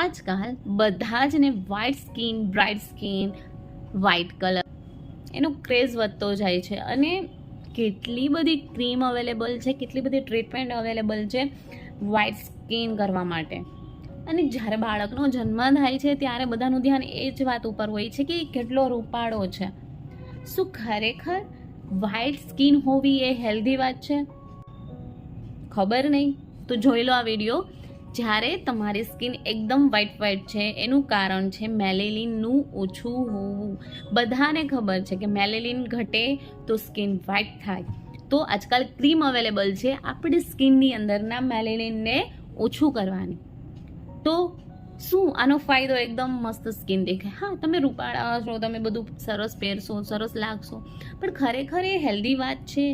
આજકાલ બધા જ ને white skin, bright skin, white colour એનો ક્રેઝ વધતો જાય છે અને કેટલી બધી ક્રીમ અવેલેબલ છે, કેટલી બધી ટ્રીટમેન્ટ અવેલેબલ છે વ્હાઇટ સ્કિન કરવા માટે. અને જ્યારે બાળકનો જન્મ થાય છે ત્યારે બધાનું ધ્યાન એ જ વાત ઉપર હોય છે કે કેટલો રૂપાળો છે. શું ખરેખર વ્હાઇટ સ્કિન હોવી એ હેલ્ધી વાત છે? ખબર નહીં તો જોઈ લો આ વિડીયો. જ્યારે તમારી સ્કિન એકદમ વ્હાઇટ છે એનું કારણ છે મેલેનિનનું ઓછું હોવું. બધાને ખબર છે કે મેલેનિન ઘટે તો સ્કિન વ્હાઇટ થાય. તો આજકાલ ક્રીમ અવેલેબલ છે આપણી સ્કિનની અંદરના મેલેનિનને ઓછું કરવાની. તો શું આનો ફાયદો? એકદમ મસ્ત સ્કિન દેખાય. હા, તમે રૂપાળા છો, તમે બધું સરસ પહેરશો, સરસ લાગશો, પણ ખરેખર એ હેલ્ધી વાત છે?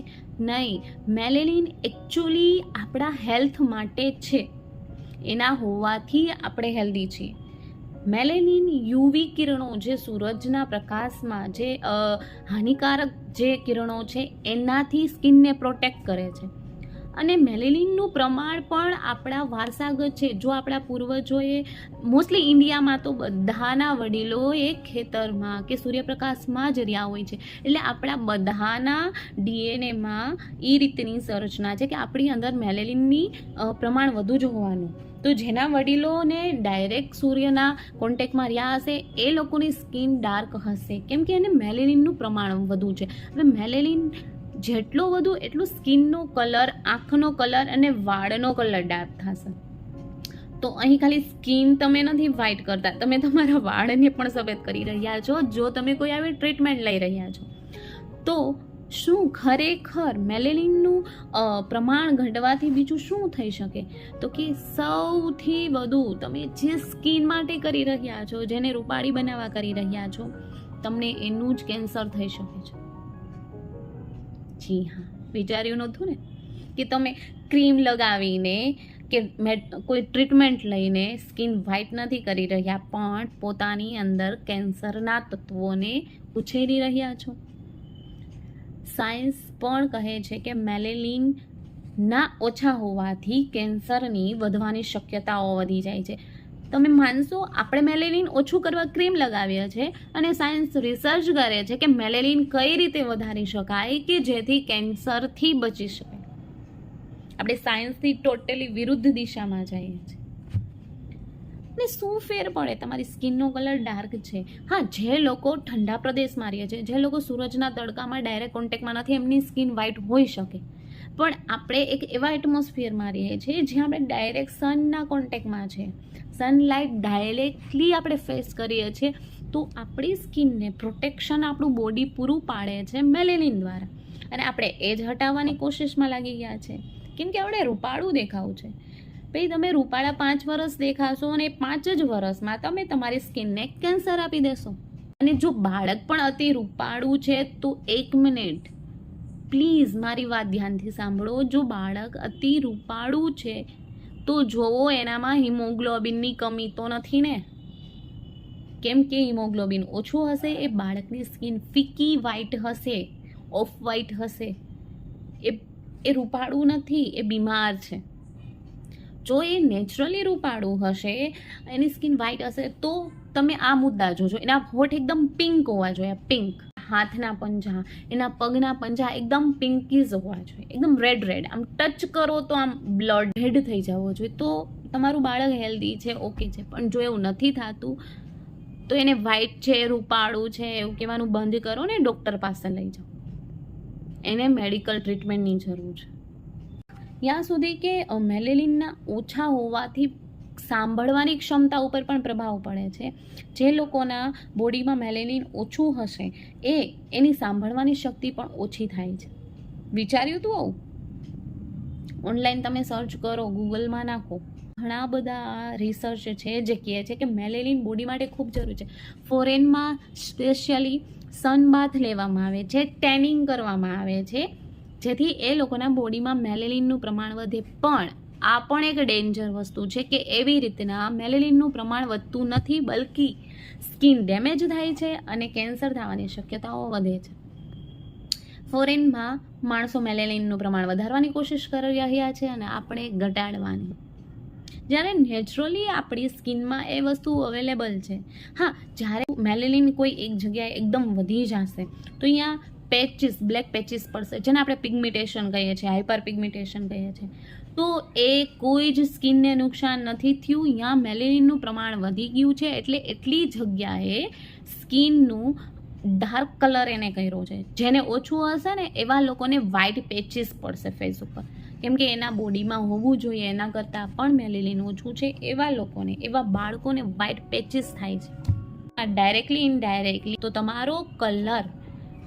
નહીં. મેલેનિન એકચ્યુઅલી આપણા હેલ્થ માટે છે. એના હોવાથી આપણે હેલ્ધી છીએ. મેલેનિન યુવી કિરણો, જે સૂરજના પ્રકાશમાં જે હાનિકારક જે કિરણો છે એનાથી સ્કિનને પ્રોટેક્ટ કરે છે. અને મેલેનિનનું પ્રમાણ પણ આપણા વારસાગત છે. જો આપણા પૂર્વજોએ, મોસ્ટલી ઇન્ડિયામાં તો બધાના વડીલોએ ખેતરમાં કે સૂર્યપ્રકાશમાં જ રહ્યા હોય છે, એટલે આપણા બધાના ડીએનએમાં એ રીતની સંરચના છે કે આપણી અંદર મેલેનિનની પ્રમાણ વધુ જ હોવાનું. તો જેના વડીલોને ડાયરેક્ટ સૂર્યના કોન્ટેક્ટમાં રહ્યા હશે એ લોકોની સ્કિન ડાર્ક હશે, કેમ કે એને મેલેનિનનું પ્રમાણ વધુ છે. હવે મેલેનિન જેટલો વધુ એટલું સ્કિનનો કલર, આંખનો કલર અને વાળનો કલર ડાર્ક થશે. તો અહીં ખાલી સ્કિન તમે નથી વ્હાઇટ કરતા, તમે તમારા વાળને પણ સફેદ કરી રહ્યા છો જો તમે કોઈ આવી ટ્રીટમેન્ટ લઈ રહ્યા છો. તો શું ખરેખર મેલેનિનનું પ્રમાણ ઘટવાથી બીજું શું થઈ શકે? તો કે સૌથી વધુ તમે જે સ્કિન માટે કરી રહ્યા છો, જેને રૂપાળી બનાવવા કરી રહ્યા છો, તમને એનું જ કેન્સર થઈ શકે છે. જી હા, વિચાર્યું નહોતું ને કે તમે ક્રીમ લગાવીને કે કોઈ ટ્રીટમેન્ટ લઈને સ્કિન વ્હાઇટ નથી કરી રહ્યા, પણ પોતાની અંદર કેન્સરના તત્વોને ઉછેરી રહ્યા છો. સાયન્સ પણ કહે છે કે મેલેનિનના ઓછા હોવાથી કેન્સરની વધવાની શક્યતાઓ વધી જાય છે. તમે માનશો, આપણે મેલેનિન ઓછું કરવા ક્રીમ લગાવીએ છીએ અને સાયન્સ રિસર્ચ કરે છે કે મેલેનિન કઈ રીતે વધારી શકાય કે જેથી કેન્સરથી બચી શકાય. આપણે સાયન્સથી ટોટલી વિરુદ્ધ દિશામાં જઈએ છીએ. ને શું ફેર પડે? તમારી સ્કિનનો કલર ડાર્ક છે. હા, જે લોકો ઠંડા પ્રદેશમાં રહે છે, જે લોકો સૂરજના તડકામાં ડાયરેક્ટ કોન્ટેક્ટમાં નથી, એમની સ્કિન વ્હાઇટ હોઈ શકે. પણ આપણે એક એવા એટમોસ્ફિયરમાં રહીએ છીએ જ્યાં આપણે ડાયરેક્ટ સનના કોન્ટેક્ટમાં છે, સનલાઇટ ડાયરેક્ટલી આપણે ફેસ કરીએ છીએ. તો આપણી સ્કિનને પ્રોટેક્શન આપણું બોડી પૂરું પાડે છે મેલેનિન દ્વારા, અને આપણે એ જ હટાવવાની કોશિશમાં લાગી ગયા છે, કેમ કે આપણે રૂપાળું દેખાવું છે. ભાઈ, તમે રૂપાળા 5 વર્ષ દેખાશો અને 5 જ વર્ષમાં તમે તમારી સ્કિનને કેન્સર આપી દેશો. અને જો બાળક પણ અતિ રૂપાળું છે તો 1 મિનિટ પ્લીઝ મારી વાત ધ્યાનથી સાંભળો. જો બાળક અતિ રૂપાળું છે તો જોવો એનામાં હિમોગ્લોબિનની કમી તો નથી ને? કેમ કે હિમોગ્લોબિન ઓછું હશે, એ બાળકની સ્કિન ફીકી વ્હાઇટ હશે, ઓફ વ્હાઇટ હશે. એ રૂપાળું નથી, એ બીમાર છે. જો એ નેચરલી રૂપાળું હશે, એની સ્કિન વ્હાઇટ હશે, તો તમે આ મુદ્દા જોજો. એના હોઠ એકદમ પિંક હોવા જોઈએ, પિંક. હાથના પંજા, એના પગના પંજા એકદમ પિંકીઝ હોવા જોઈએ, એકદમ રેડ. આમ ટચ કરો તો આમ બ્લડ રેડ થઈ જવો જોઈએ, તો તમારું બાળક હેલ્ધી છે, ઓકે છે. પણ જો એવું નથી થતું તો એને વ્હાઇટ છે, રૂપાળું છે એવું કહેવાનું બંધ કરો ને ડૉક્ટર પાસે લઈ જાઓ. એને મેડિકલ ટ્રીટમેન્ટની જરૂર છે. ત્યાં સુધી કે મેલેનિનના ઓછા હોવાથી સાંભળવાની ક્ષમતા ઉપર પણ પ્રભાવ પડે છે. જે લોકોના બોડીમાં મેલેનિન ઓછું હશે એની સાંભળવાની શક્તિ પણ ઓછી થાય છે. વિચાર્યું તું આવું? ઓનલાઈન તમે સર્ચ કરો, ગૂગલમાં નાખો, ઘણા બધા રિસર્ચ છે જે કહે છે કે મેલેનિન બોડી માટે ખૂબ જરૂરી છે. ફોરેનમાં સ્પેશિયલી સનબાથ લેવામાં આવે છે, ટેનિંગ કરવામાં આવે છે, જેથી એ લોકોના બોડીમાં મેલેનિનનું પ્રમાણ વધે. પણ આ પણ એક ડેન્જર વસ્તુ છે કે એવી રીતના મેલેનિનનું પ્રમાણ વધતું નથી, બલ્કि સ્કિન ડેમેજ થાય છે અને કેન્સર થવાની શક્યતાઓ વધે છે. ફોરેનમાં માણસો મેલેનિનનું પ્રમાણ વધારવાની કોશિશ કરી રહ્યા છે અને આપણે ઘટાડવાની. જ્યારે નેચરલી આપણી સ્કિનમાં એ વસ્તુ અવેલેબલ છે. હા, જ્યારે મેલેનિન કોઈ એક જગ્યાએ એકદમ વધી જશે તો અહીંયા પેચીસ, બ્લેક પેચીસ પડશે, જેને આપણે પિગમેન્ટેશન કહીએ છીએ, હાઇપર પિગમેન્ટેશન કહીએ છીએ. તો એ કોઈ જ સ્કિનને નુકસાન નથી થયું. અહીંયા મેલેનિનનું પ્રમાણ વધી ગયું છે એટલે એટલી જગ્યાએ સ્કિનનું ડાર્ક કલર એને કર્યો છે. જેને ઓછું હશે ને એવા લોકોને વ્હાઇટ પેચીસ પડશે ફેસ ઉપર, કેમ કે એના બોડીમાં હોવું જોઈએ એના કરતાં પણ મેલેનિન ઓછું છે. એવા લોકોને, એવા બાળકોને વ્હાઇટ પેચીસ થાય છે. ડાયરેક્ટલી ઇનડાયરેક્ટલી તો તમારો કલર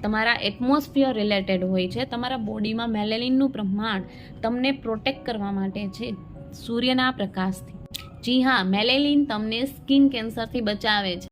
તમારા એટમોસ્ફિયર રિલેટેડ હોય છે. તમારા બોડીમાં મેલેનિનનું પ્રમાણ તમને પ્રોટેક્ટ કરવા માટે છે સૂર્યના પ્રકાશથી. જી હા, મેલેનિન તમને સ્કિન કેન્સરથી બચાવે છે.